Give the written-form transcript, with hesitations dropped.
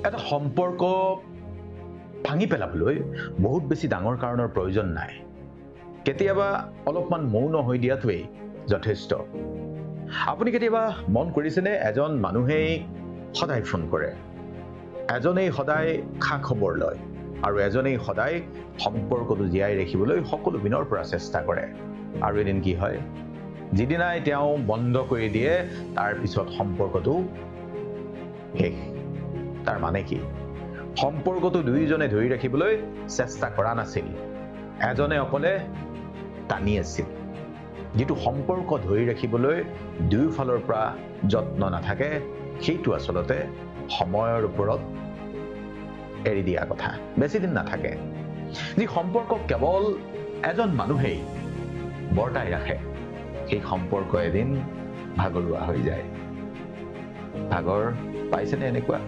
এটা সম্পৰ্ক ভাঙি পেলাবলৈ বহুত বেছি ডাঙৰ কাৰণৰ প্ৰয়োজন নাই কেতিয়াবা অলপমান মৌন হৈ দিয়াটোৱেই যথেষ্ট আপুনি কেতিয়াবা মন কৰিছেনে এজন মানুহেই সদায় ফোন কৰে এজনেই সদায় খা খবৰ লয় আৰু এজনেই সদায় সম্পৰ্কটো জীয়াই ৰাখিবলৈ সকলো পিনৰ পৰা চেষ্টা কৰে আৰু এদিন কি হয় যিদিনাই তেওঁ বন্ধ কৰি দিয়ে তাৰ পিছত সম্পৰ্কটো শেষ তাৰ মানে কি সম্পৰ্কটো দুইজনে ধৰি ৰাখিবলৈ চেষ্টা কৰা নাছিল এজনে অকলে টানি আছিল যেটো সম্পৰ্ক ধৰি ৰাখিবলৈ দুয়োফালৰ পৰা যত্ন নাথাকে সেইটো আচলতে সময়ৰ ওপৰত এৰি দিয়া কথা বেছি দিন নাথাকে যি সম্পৰ্ক কেৱল এজন মানুহেই বৰ্তাই ৰাখে সেই সম্পৰ্ক এদিন ভাগৰুৱা হৈ যায় ভাগৰ পাইছেনে এনেকুৱা